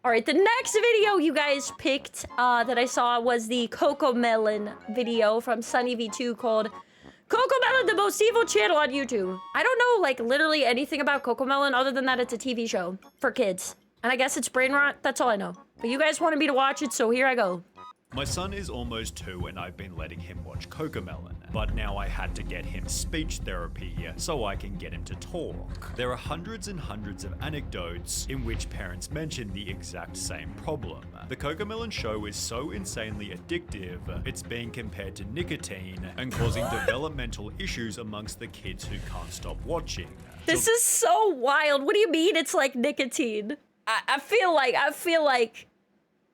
All right, the next video you guys picked that I saw was the Cocomelon video from SunnyV2 called Cocomelon, the most evil channel on YouTube. I don't know, like, literally anything about Cocomelon other than that it's a TV show for kids. And I guess it's brain rot, that's all I know. But you guys wanted me to watch it, so here I go. My son is almost 2 and I've been letting him watch Cocomelon, but now I had to get him speech therapy so I can get him to talk. There are hundreds and hundreds of anecdotes in which parents mention the exact same problem. The Cocomelon show is so insanely addictive, it's being compared to nicotine and causing developmental issues amongst the kids who can't stop watching. This is so wild. What do you mean it's like nicotine? I feel like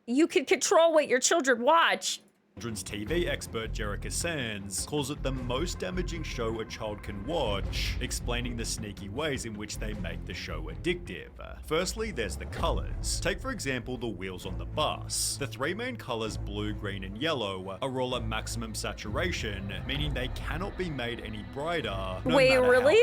you can control what your children watch. Children's TV expert Jerica Sands calls it the most damaging show a child can watch, explaining the sneaky ways in which they make the show addictive. Firstly, there's the colors. Take for example the wheels on the bus. The 3 main colors, blue, green, and yellow, are all at maximum saturation, meaning they cannot be made any brighter. Wait, really?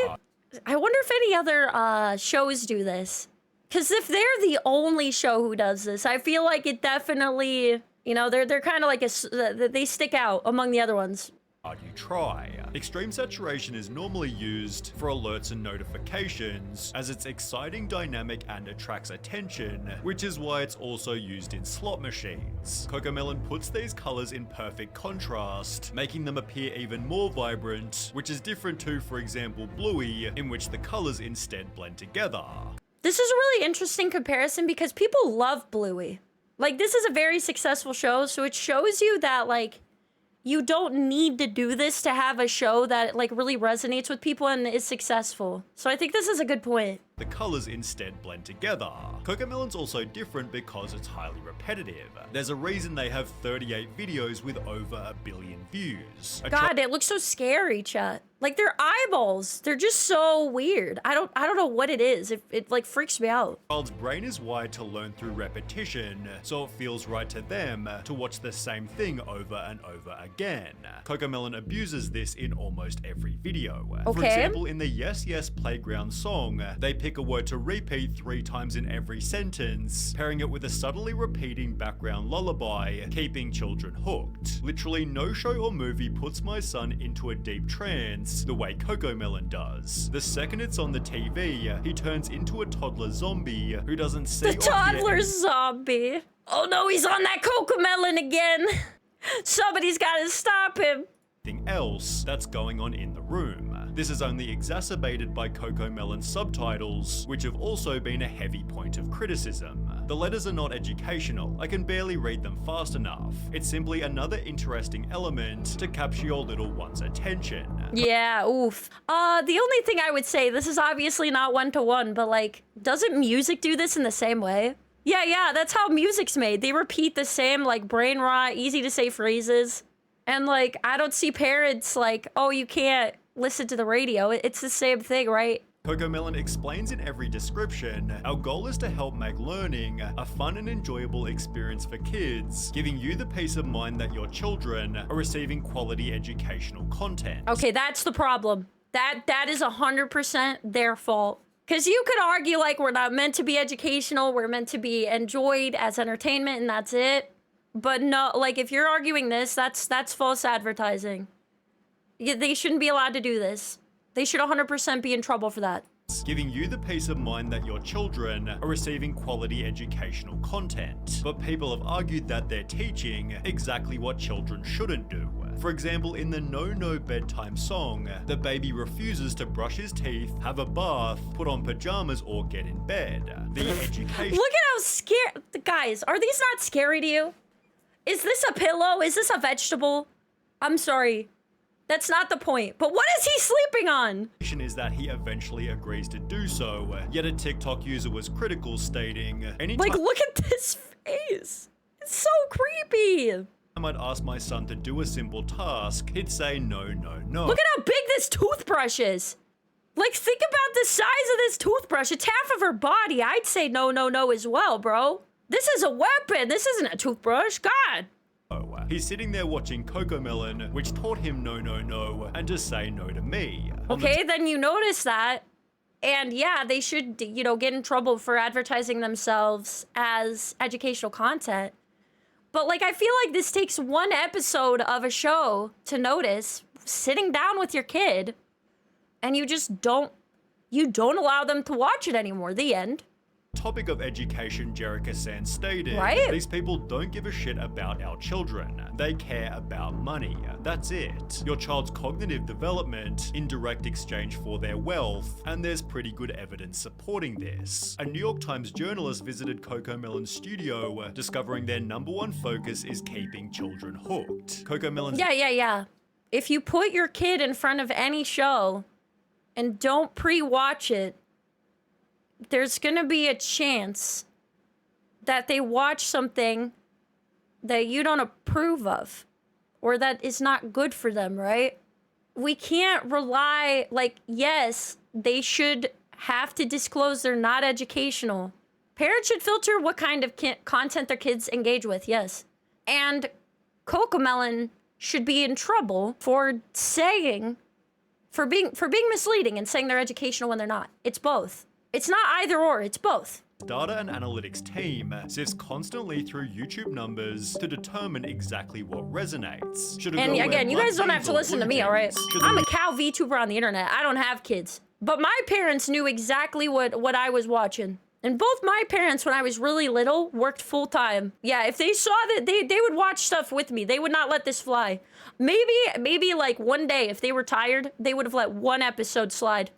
I wonder if any other shows do this. Because if they're the only show who does this, I feel like it definitely, you know, they're kind of like they stick out among the other ones. You try. Extreme saturation is normally used for alerts and notifications, as it's exciting, dynamic, and attracts attention, which is why it's also used in slot machines. Cocomelon puts these colors in perfect contrast, making them appear even more vibrant, which is different to, for example, Bluey, in which the colors instead blend together. This is a really interesting comparison because people love Bluey. Like, this is a very successful show, so it shows you that, like, you don't need to do this to have a show that, like, really resonates with people and is successful. So I think this is a good point. The colors instead blend together. Cocomelon's also different because it's highly repetitive. There's a reason they have 38 videos with over 1 billion views. God, it looks so scary, chat. Like, their eyeballs, they're just so weird. I don't know what it is. It like freaks me out. A child's brain is wired to learn through repetition, so it feels right to them to watch the same thing over and over again. Cocomelon abuses this in almost every video. Okay. For example, in the Yes Yes Playground song, they pick a word to repeat 3 times in every sentence, pairing it with a subtly repeating background lullaby, keeping children hooked. Literally no show or movie puts my son into a deep trance the way Cocomelon does. The second it's on the TV, he turns into a toddler zombie who doesn't see the toddler zombie. Oh no, he's on that Cocomelon again. Somebody's gotta stop him. Anything else that's going on in the room. This is only exacerbated by Cocomelon's subtitles, which have also been a heavy point of criticism. The letters are not educational, I can barely read them fast enough. It's simply another interesting element to capture your little one's attention. Yeah, oof. The only thing I would say, this is obviously not one-to-one, but like, doesn't music do this in the same way? Yeah, that's how music's made. They repeat the same, like, brain rot, easy to say phrases. And like, I don't see parents like, oh, you can't listen to the radio. It's the same thing, right? Cocomelon explains in every description, our goal is to help make learning a fun and enjoyable experience for kids, giving you the peace of mind that your children are receiving quality educational content. Okay, that's the problem. That is 100% their fault. Because you could argue like we're not meant to be educational, we're meant to be enjoyed as entertainment and that's it. But no, like if you're arguing this, that's false advertising. They shouldn't be allowed to do this. They should 100% be in trouble for that. Giving you the peace of mind that your children are receiving quality educational content. But people have argued that they're teaching exactly what children shouldn't do. For example, in the No No Bedtime song, the baby refuses to brush his teeth, have a bath, put on pajamas, or get in bed. The education— Look at how scared— Guys, are these not scary to you? Is this a pillow? Is this a vegetable? I'm sorry. That's not the point. But what is he sleeping on? Is that he eventually agrees to do so, yet a TikTok user was critical, stating, like, look at this face. It's so creepy. I'd ask my son to do a simple task, he'd say no, no, no. Look at how big this toothbrush is. Like, think about the size of this toothbrush. It's half of her body. I'd say no, no, no as well, bro. This is a weapon. This isn't a toothbrush. God. He's sitting there watching Cocomelon, which taught him no, no, no, and to say no to me. Okay, then you notice that. And yeah, they should, you know, get in trouble for advertising themselves as educational content. But like, I feel like this takes one episode of a show to notice, sitting down with your kid, and you just don't allow them to watch it anymore. The end. Topic of education, Jerica Sands stated, Right? these people don't give a shit about our children. They care about money. That's it. Your child's cognitive development in direct exchange for their wealth, and there's pretty good evidence supporting this. A New York Times journalist visited Cocomelon's studio, discovering their #1 focus is keeping children hooked. Cocomelon's Yeah. If you put your kid in front of any show and don't pre-watch it, there's gonna be a chance that they watch something that you don't approve of or that is not good for them, right? We can't rely, like, yes, they should have to disclose they're not educational. Parents should filter what kind of content their kids engage with, yes. And Cocomelon should be in trouble for being misleading and saying they're educational when they're not. It's both. It's not either or, it's both. data and analytics team sifts constantly through YouTube numbers to determine exactly what resonates. And again, you guys don't have to listen to me, all right? I'm a cow VTuber on the internet. I don't have kids. But my parents knew exactly what I was watching. And both my parents, when I was really little, worked full time. Yeah, if they saw that, they would watch stuff with me. They would not let this fly. Maybe like one day, if they were tired, they would have let one episode slide.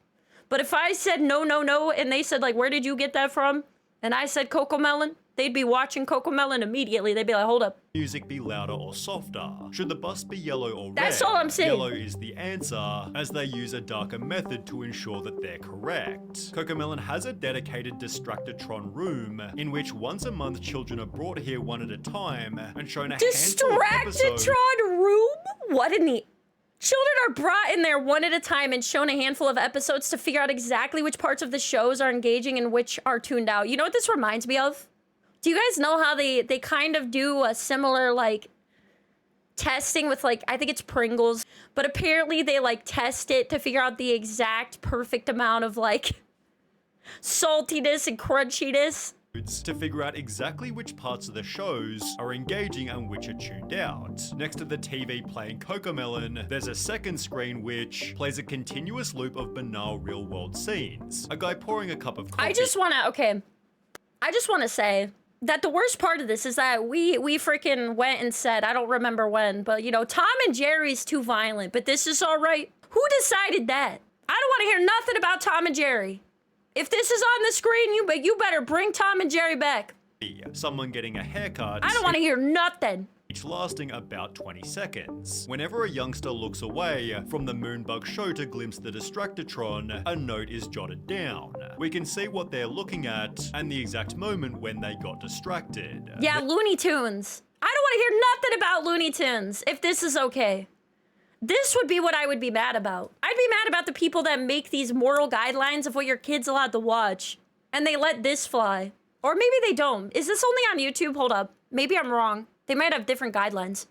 But if I said no, and they said, like, where did you get that from? And I said Cocomelon, they'd be watching Cocomelon immediately. They'd be like, hold up. Music be louder or softer? Should the bus be yellow or red? That's all I'm saying. Yellow is the answer, as they use a darker method to ensure that they're correct. Cocomelon has a dedicated distractor room, in which once a month children are brought here one at a time and shown a handful of episodes. Distractor room? What in the... Children are brought in there one at a time and shown a handful of episodes to figure out exactly which parts of the shows are engaging and which are tuned out. You know what this reminds me of? Do you guys know how they kind of do a similar, like, testing with, like, I think it's Pringles, but apparently they, like, test it to figure out the exact perfect amount of, like, saltiness and crunchiness? To figure out exactly which parts of the shows are engaging and which are tuned out. Next to the TV playing Cocomelon, there's a second screen which plays a continuous loop of banal real-world scenes. A guy pouring a cup of coffee. I just want to say that the worst part of this is that we freaking went and said, I don't remember when, but, you know, Tom and Jerry's too violent, but this is all right. Who decided that? I don't want to hear nothing about Tom and Jerry. If this is on the screen, you better bring Tom and Jerry back. Someone getting a haircut. I don't want to hear nothing. Each lasting about 20 seconds. Whenever a youngster looks away from the Moonbug show to glimpse the Distractotron, a note is jotted down. We can see what they're looking at and the exact moment when they got distracted. Yeah, Looney Tunes. I don't want to hear nothing about Looney Tunes, if this is okay. This would be what I would be mad about. I'd be mad about the people that make these moral guidelines of what your kid's allowed to watch, and they let this fly. Or maybe they don't. Is this only on YouTube? Hold up. Maybe I'm wrong. They might have different guidelines.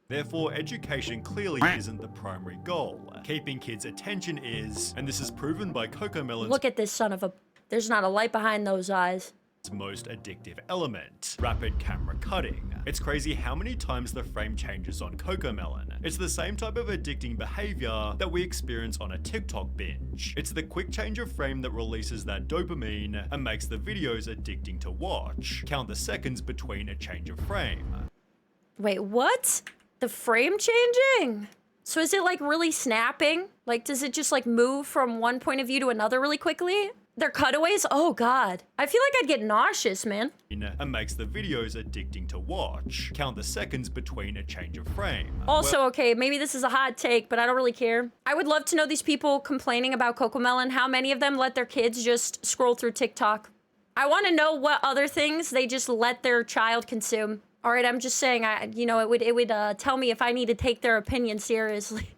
Therefore, education clearly isn't the primary goal. Keeping kids' attention is, and this is proven by Cocomelon's Look at this son of a... There's not a light behind those eyes. most addictive element, rapid camera cutting. It's crazy how many times the frame changes on Cocomelon. It's the same type of addicting behavior that we experience on a TikTok binge. It's the quick change of frame that releases that dopamine and makes the videos addicting to watch. Count the seconds between a change of frame. Wait, what? The frame changing? So is it like really snapping? Like, does it just like move from one point of view to another really quickly? They're cutaways? Oh God. I feel like I'd get nauseous, man. And makes the videos addicting to watch. Count the seconds between a change of frame. Also, okay, maybe this is a hot take, but I don't really care. I would love to know these people complaining about Cocomelon, how many of them let their kids just scroll through TikTok. I want to know what other things they just let their child consume. All right, I'm just saying, it would tell me if I need to take their opinion seriously.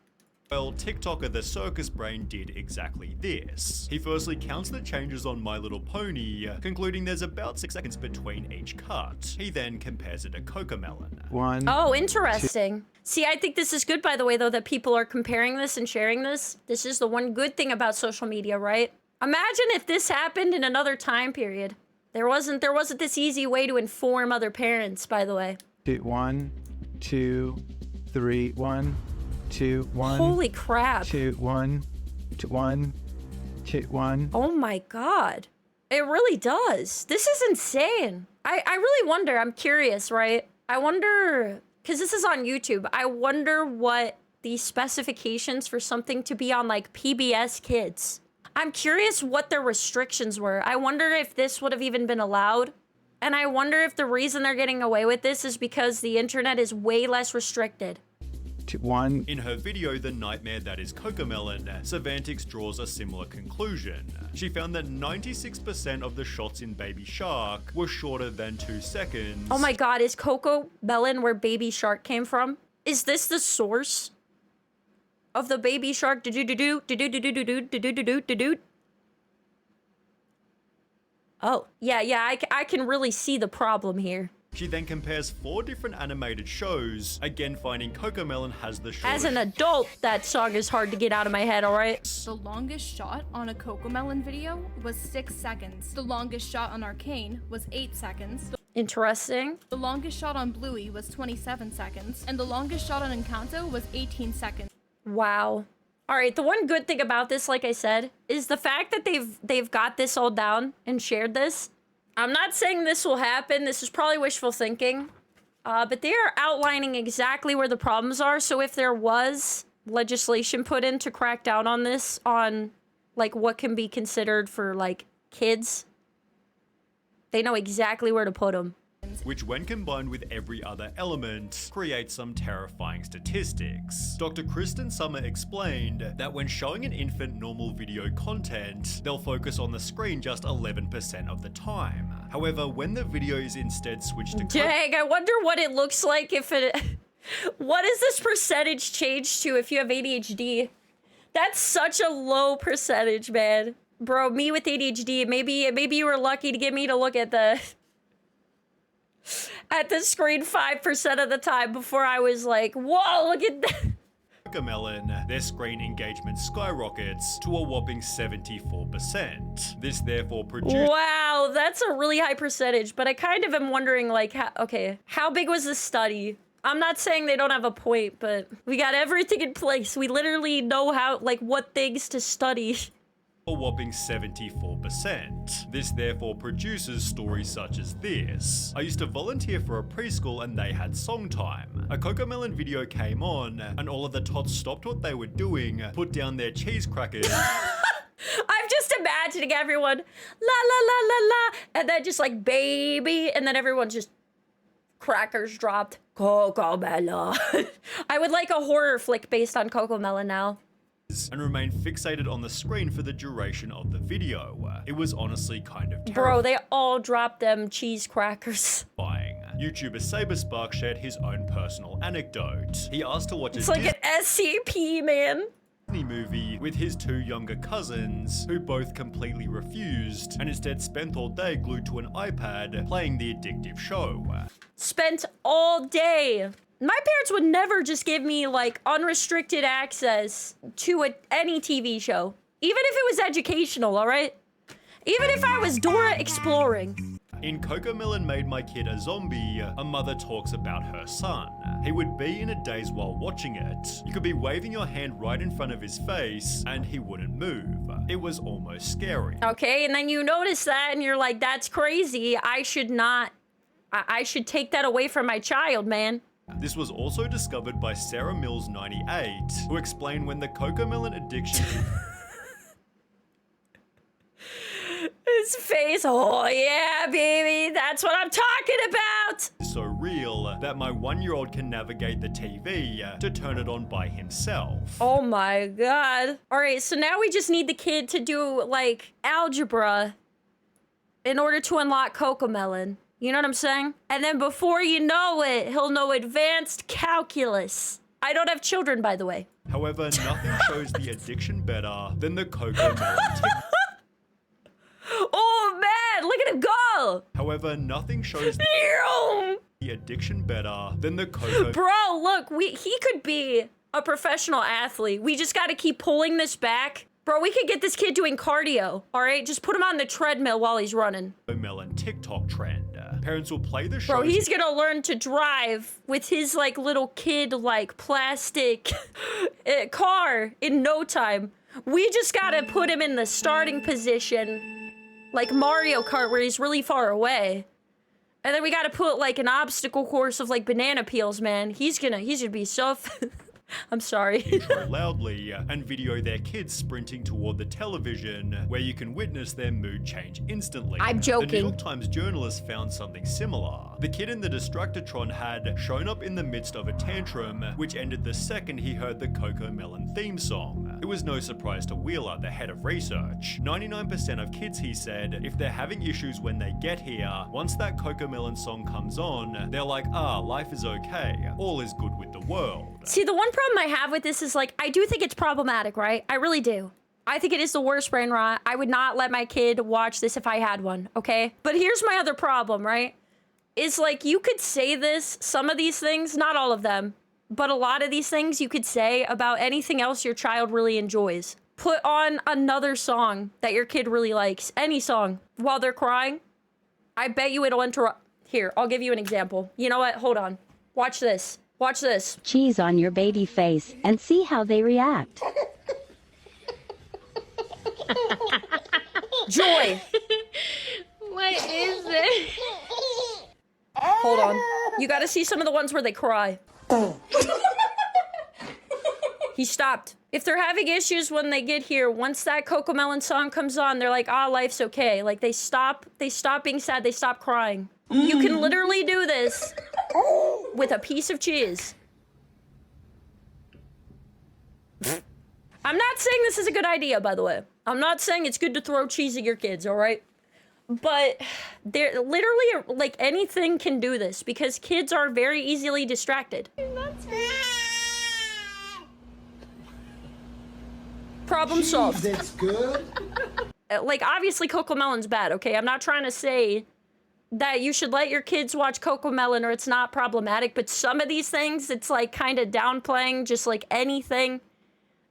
Well, TikToker the Circus Brain did exactly this. He firstly counts the changes on My Little Pony, concluding there's about 6 seconds between each cut. He then compares it to Cocomelon. Oh, interesting. See, I think this is good, by the way, though, that people are comparing this and sharing this. This is the one good thing about social media, right? Imagine if this happened in another time period. There wasn't this easy way to inform other parents, by the way. 1, 2, 3, 1, 2, 1. Holy crap. 2, 1, 2, 1, 2, 1. Oh my god. It really does. This is insane. I really wonder, I'm curious, right? I wonder, because this is on YouTube, I wonder what the specifications for something to be on like PBS Kids. I'm curious what their restrictions were. I wonder if this would have even been allowed. And I wonder if the reason they're getting away with this is because the internet is way less restricted. 2, 1. In her video, The Nightmare That Is Cocomelon, Savantix draws a similar conclusion. She found that 96% of the shots in Baby Shark were shorter than 2 seconds. Oh my god, is Cocomelon where Baby Shark came from? Is this the source of the Baby Shark? Oh, yeah, I can really see the problem here. She then compares 4 different animated shows, again finding Cocomelon has the shortest. As an adult, that song is hard to get out of my head, alright? The longest shot on a Cocomelon video was 6 seconds. The longest shot on Arcane was 8 seconds. Interesting. The longest shot on Bluey was 27 seconds. And the longest shot on Encanto was 18 seconds. Wow. Alright, the one good thing about this, like I said, is the fact that they've got this all down and shared this. I'm not saying this will happen. This is probably wishful thinking. But they are outlining exactly where the problems are. So if there was legislation put in to crack down on this, on like what can be considered for like kids, they know exactly where to put them. Which, when combined with every other element, creates some terrifying statistics. Dr. Kristen Summer explained that when showing an infant normal video content, they'll focus on the screen just 11% of the time. However, when the video is instead switched to Dang, I wonder what it looks like if it... What is this percentage change to if you have ADHD? That's such a low percentage, man. Bro, me with ADHD, maybe you were lucky to get me to look at the screen 5% of the time before I was like, whoa, look at that. Cocomelon, their screen engagement skyrockets to a whopping 74%. This therefore produced... Wow, that's a really high percentage, but I kind of am wondering, like, how big was the study? I'm not saying they don't have a point, but we got everything in place. We literally know how, like, what things to study. A whopping 74%. This therefore produces stories such as this. I used to volunteer for a preschool and they had song time. A Cocomelon video came on and all of the tots stopped what they were doing, put down their cheese crackers. I'm just imagining everyone, la la la la la, and then just like baby, and then everyone just crackers dropped. Cocomelon. I would like a horror flick based on Cocomelon now. And remained fixated on the screen for the duration of the video. It was honestly kind of terrifying. Bro, they all dropped them cheese crackers. YouTuber Saberspark shared his own personal anecdote. He asked to watch It's like an SCP, man. Disney movie with his 2 younger cousins, who both completely refused and instead spent all day glued to an iPad playing the addictive show. Spent all day. My parents would never just give me, like, unrestricted access to any TV show. Even if it was educational, alright? Even if I was Dora exploring. In Cocomelon Made My Kid a Zombie, a mother talks about her son. He would be in a daze while watching it. You could be waving your hand right in front of his face, and he wouldn't move. It was almost scary. Okay, and then you notice that, and you're like, that's crazy. I should take that away from my child, man. This was also discovered by Sarah Mills 98, who explained when the Cocomelon addiction... His face, oh yeah, baby, that's what I'm talking about! ...is so real that my 1-year-old can navigate the TV to turn it on by himself. Oh my god. Alright, so now we just need the kid to do, like, algebra in order to unlock Cocomelon. You know what I'm saying? And then before you know it, he'll know advanced calculus. I don't have children, by the way. However, nothing shows the addiction better than the Cocomelon TikTok. Oh man, look at him go! However, nothing shows the addiction better than the Cocomelon. Bro, look, he could be a professional athlete. We just gotta keep pulling this back. Bro, we could get this kid doing cardio, all right? Just put him on the treadmill while he's running. Cocomelon TikTok trend. Parents will play the show. Bro, he's gonna learn to drive with his, like, little kid, like, plastic car in no time. We just gotta put him in the starting position, like Mario Kart, where he's really far away. And then we gotta put, like, an obstacle course of, like, banana peels, man. He's gonna be so... I'm sorry. Intro loudly and video their kids sprinting toward the television, where you can witness their mood change instantly. I'm joking. The New York Times journalist found something similar. The kid in the distractor had shown up in the midst of a tantrum, which ended the second he heard the Cocomelon theme song. It was no surprise to Wheeler, the head of research. 99% of kids, he said, if they're having issues when they get here, once that Cocomelon song comes on, they're like, life is okay. All is good with the world. See, the one problem I have with this is, like, I do think it's problematic, right? I really do. I think it is the worst brain rot. I would not let my kid watch this if I had one, okay? But here's my other problem, right? Is, like, you could say this, some of these things, not all of them, but a lot of these things you could say about anything else your child really enjoys. Put on another song that your kid really likes, any song, while they're crying. I bet you it'll interrupt. Here, I'll give you an example. You know what? Hold on. Watch this. Watch this. Cheese on your baby face and see how they react. Joy. What is it? Hold on. You gotta see some of the ones where they cry. He stopped. If they're having issues when they get here, once that Cocomelon song comes on, they're like, life's okay. Like, they stop being sad, they stop crying. You can literally do this with a piece of cheese. I'm not saying this is a good idea, by the way. I'm not saying it's good to throw cheese at your kids, all right? But they're literally, like, anything can do this because kids are very easily distracted. Problem solved. That's good. Like, obviously Cocomelon's bad, okay? I'm not trying to say that you should let your kids watch Cocomelon or it's not problematic, but some of these things, it's like kind of downplaying just like anything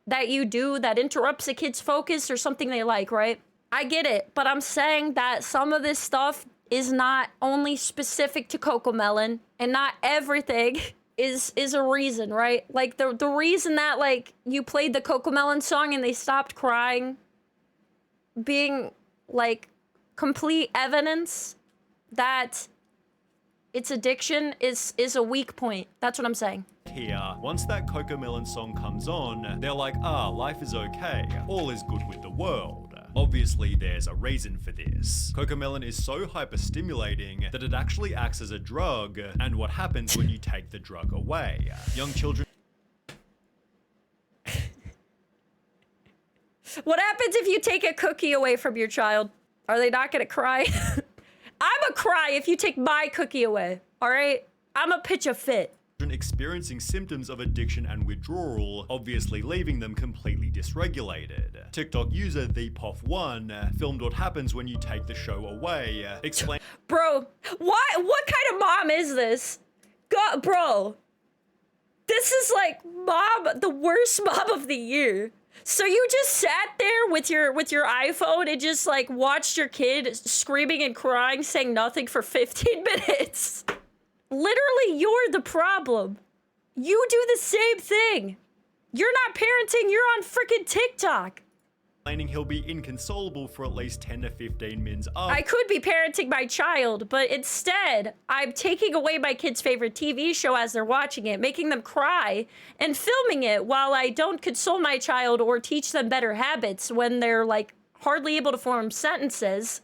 that you do that interrupts a kid's focus or something they like, right? I get it, but I'm saying that some of this stuff is not only specific to Cocomelon and not everything is a reason, right? Like the reason that like you played the Cocomelon song and they stopped crying being like complete evidence that its addiction is a weak point. That's what I'm saying. Here, once that Cocomelon song comes on, they're like, life is okay. All is good with the world. Obviously, there's a reason for this. Cocomelon is so hyper-stimulating that it actually acts as a drug, and what happens when you take the drug away? Young children... What happens if you take a cookie away from your child? Are they not gonna cry? I'm a cry if you take my cookie away, all right? I'm a pitch a fit. Experiencing symptoms of addiction and withdrawal, obviously leaving them completely dysregulated. TikTok user ThePoff1 filmed what happens when you take the show away, explain- Bro, what kind of mom is this? God, bro. This is like mom, the worst mom of the year. So you just sat there with your iPhone and just like watched your kid screaming and crying, saying nothing for 15 minutes. Literally, you're the problem. You do the same thing. You're not parenting, you're on freaking TikTok. Explaining he'll be inconsolable for at least 10 to 15 mins after. I could be parenting my child, but instead, I'm taking away my kid's favorite TV show as they're watching it, making them cry, and filming it while I don't console my child or teach them better habits when they're, like, hardly able to form sentences.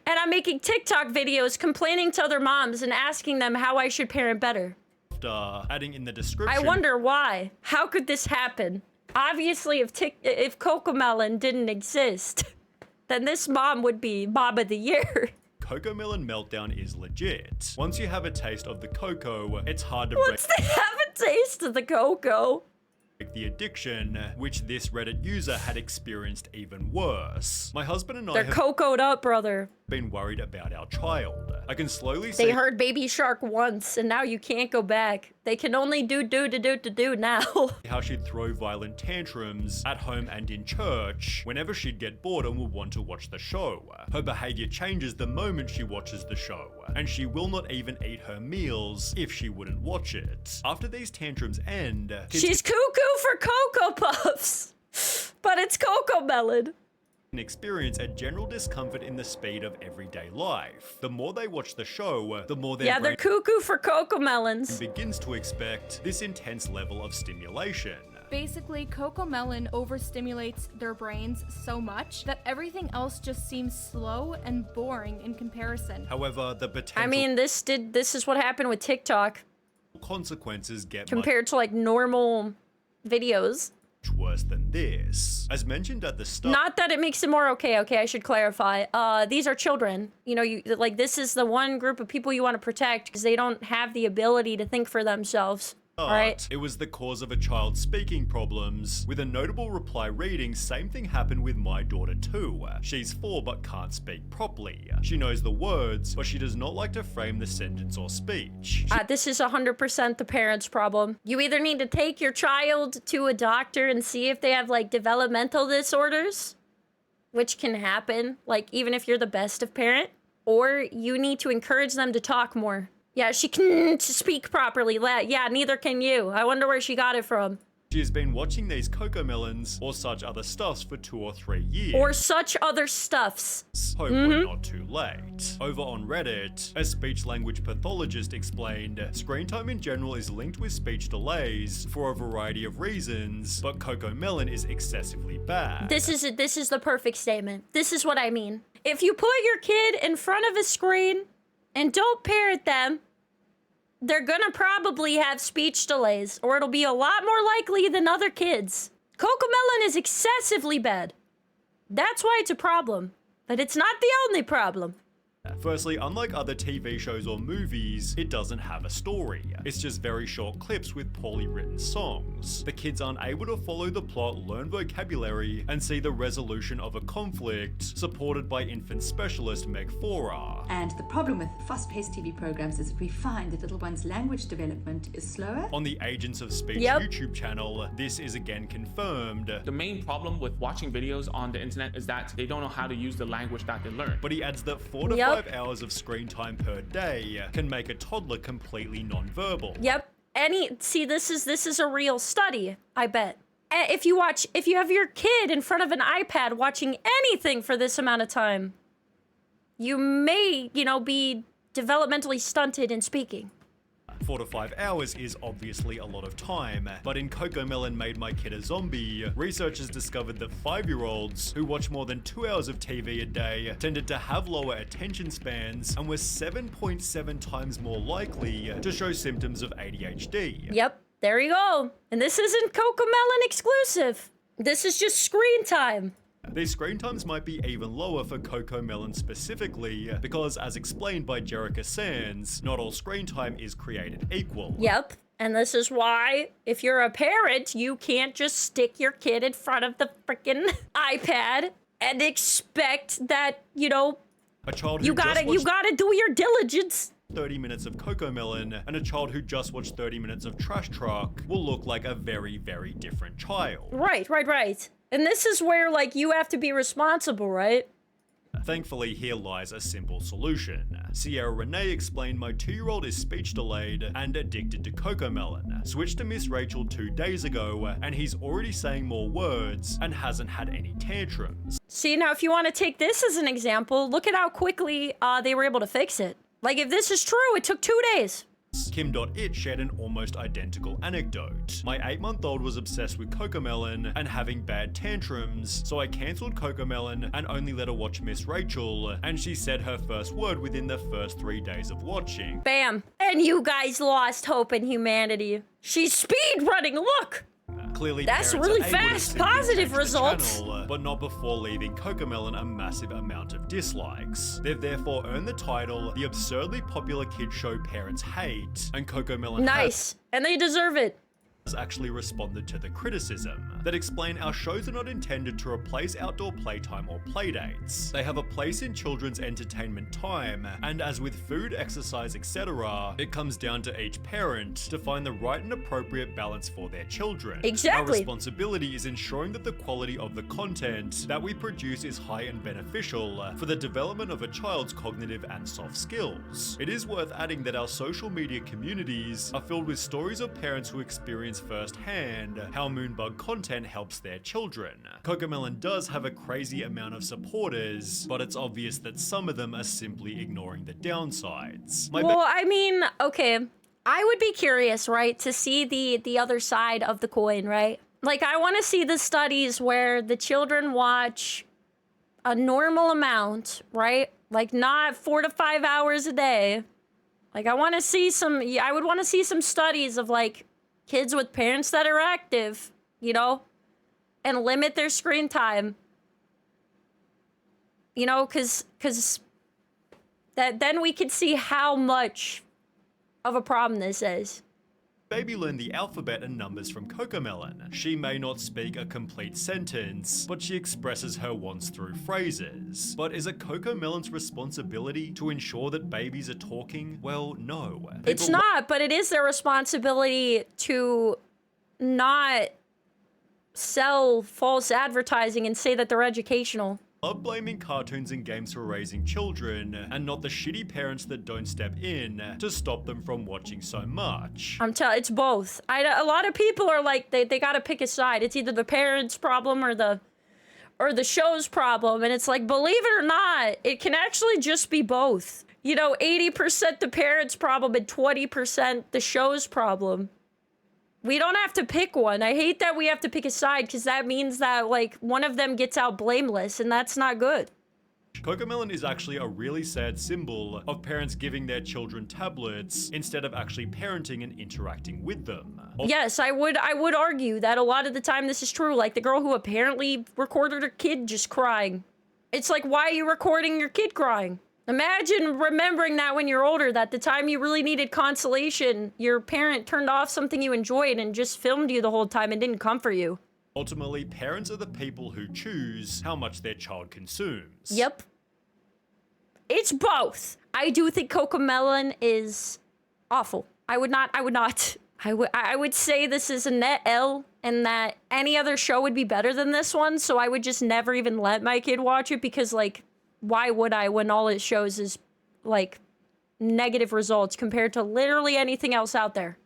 And I'm making TikTok videos complaining to other moms and asking them how I should parent better. Adding in the description. I wonder why. How could this happen? Obviously, if Cocomelon didn't exist, then this mom would be mom of the year. Cocomelon meltdown is legit. Once you have a taste of the cocoa, it's hard to Once they have a taste of the cocoa. The addiction, which this Reddit user had experienced even worse. My husband and I They're cocoed up, brother. been worried about our child. I can slowly see They heard Baby Shark once, and now you can't go back. They can only do now. how she'd throw violent tantrums at home and in church whenever she'd get bored and would want to watch the show. Her behavior changes the moment she watches the show, and she will not even eat her meals if she wouldn't watch it. After these tantrums end, She's cuckoo for Cocoa Puffs, but it's Cocomelon. can experience a general discomfort in the speed of everyday life. The more they watch the show, the more their Yeah, brain they're cuckoo for Cocomelons. begins to expect this intense level of stimulation. Basically, Cocomelon overstimulates their brains so much that everything else just seems slow and boring in comparison. However, the potential I mean, this is what happened with TikTok consequences get compared to like normal videos. much worse than this. As mentioned at the start, Not that it makes it more okay. Okay, I should clarify. These are children. You know, this is the one group of people you want to protect because they don't have the ability to think for themselves. Right. it was the cause of a child's speaking problems, with a notable reply reading, "Same thing happened with my daughter too. She's 4 but can't speak properly. She knows the words, but she does not like to frame the sentence or speech." This is 100% the parent's problem. You either need to take your child to a doctor and see if they have like developmental disorders, which can happen, like even if you're the best of parent, or you need to encourage them to talk more. Yeah, she can speak properly. Yeah, neither can you. I wonder where she got it from. She has been watching these Cocomelons or such other stuffs for 2 or 3 years. Or such other stuffs. Hope we're not too late. Over on Reddit, a speech-language pathologist explained, screen time in general is linked with speech delays for a variety of reasons, but Cocomelon is excessively bad. This is the perfect statement. This is what I mean. If you put your kid in front of a screen and don't parent them, they're gonna probably have speech delays, or it'll be a lot more likely than other kids. Cocomelon is excessively bad. That's why it's a problem. But it's not the only problem. Firstly, unlike other TV shows or movies, it doesn't have a story. It's just very short clips with poorly written songs. The kids aren't able to follow the plot, learn vocabulary, and see the resolution of a conflict, supported by infant specialist Meg Fora. And the problem with fast-paced TV programs is that we find that little one's language development is slower. On the Agents of Speech Yep. YouTube channel, this is again confirmed. The main problem with watching videos on the internet is that they don't know how to use the language that they learn. But he adds that 4 to Yep. 5 hours of screen time per day can make a toddler completely non-verbal. Yep. See, this is a real study, I bet. If you have your kid in front of an iPad watching anything for this amount of time, you may, be developmentally stunted in speaking. 4 to 5 hours is obviously a lot of time, but in Cocomelon Made My Kid a Zombie, researchers discovered that 5-year-olds who watch more than 2 hours of TV a day tended to have lower attention spans and were 7.7 times more likely to show symptoms of ADHD. Yep, there you go. And this isn't Cocomelon exclusive. This is just screen time. These screen times might be even lower for Cocomelon specifically, because as explained by Jerica Sands, not all screen time is created equal. Yep. And this is why, if you're a parent, you can't just stick your kid in front of the freaking iPad and expect that, A child who you gotta do your diligence. 30 minutes of Cocomelon and a child who just watched 30 minutes of Trash Truck will look like a very, very different child. Right. And this is where, you have to be responsible, right? Thankfully, here lies a simple solution. Sierra Renee explained my 2-year-old is speech delayed and addicted to Cocomelon. Switched to Miss Rachel 2 days ago, and he's already saying more words and hasn't had any tantrums. See, now if you want to take this as an example, look at how quickly they were able to fix it. Like, if this is true, it took 2 days. Kim.it shared an almost identical anecdote. My 8-month-old was obsessed with Cocomelon and having bad tantrums, so I cancelled Cocomelon and only let her watch Miss Rachel, and she said her first word within the first 3 days of watching. Bam. And you guys lost hope in humanity. She's speed running, look! Clearly, That's parents really are able to fast, simply positive change the results. channel, but not before leaving Cocomelon a massive amount of dislikes. They've therefore earned the title, the absurdly popular kid show parents hate, and Cocomelon Nice. And they deserve it. has actually responded to the criticism that explain our shows are not intended to replace outdoor playtime or playdates. They have a place in children's entertainment time, and as with food, exercise, etc., it comes down to each parent to find the right and appropriate balance for their children. Exactly. Our responsibility is ensuring that the quality of the content that we produce is high and beneficial for the development of a child's cognitive and soft skills. It is worth adding that our social media communities are filled with stories of parents who experience firsthand how Moonbug content helps their children. Cocomelon does have a crazy amount of supporters, but it's obvious that some of them are simply ignoring the downsides. Well, I mean, okay, I would be curious, right, to see the other side of the coin, right? Like, I want to see the studies where the children watch a normal amount, right? Like, not 4 to 5 hours a day. Like, I want to see I would want to see some studies of, like, kids with parents that are active, you know, and limit their screen time. You know, because then we could see how much of a problem this is. Baby learned the alphabet and numbers from Cocomelon. She may not speak a complete sentence, but she expresses her wants through phrases. But is it Cocomelon's responsibility to ensure that babies are talking? Well, no. It's not, but it is their responsibility to not sell false advertising and say that they're educational. Love blaming cartoons and games for raising children, and not the shitty parents that don't step in to stop them from watching so much. I'm telling, it's both. A lot of people are like, they gotta pick a side. It's either the parents' problem or the show's problem, and it's like, believe it or not, it can actually just be both. You know, 80% the parents' problem and 20% the show's problem. We don't have to pick one. I hate that we have to pick a side, because that means that, like, one of them gets out blameless, and that's not good. Cocomelon is actually a really sad symbol of parents giving their children tablets instead of actually parenting and interacting with them. Yes, I would argue that a lot of the time this is true. Like the girl who apparently recorded her kid just crying. It's like, why are you recording your kid crying? Imagine remembering that when you're older, that the time you really needed consolation, your parent turned off something you enjoyed and just filmed you the whole time and didn't comfort you. Ultimately, parents are the people who choose how much their child consumes. Yep. It's both. I do think Cocomelon is awful. I would say this is a net L, and that any other show would be better than this one, so I would just never even let my kid watch it, because, like, why would I when all it shows is, like, negative results compared to literally anything else out there?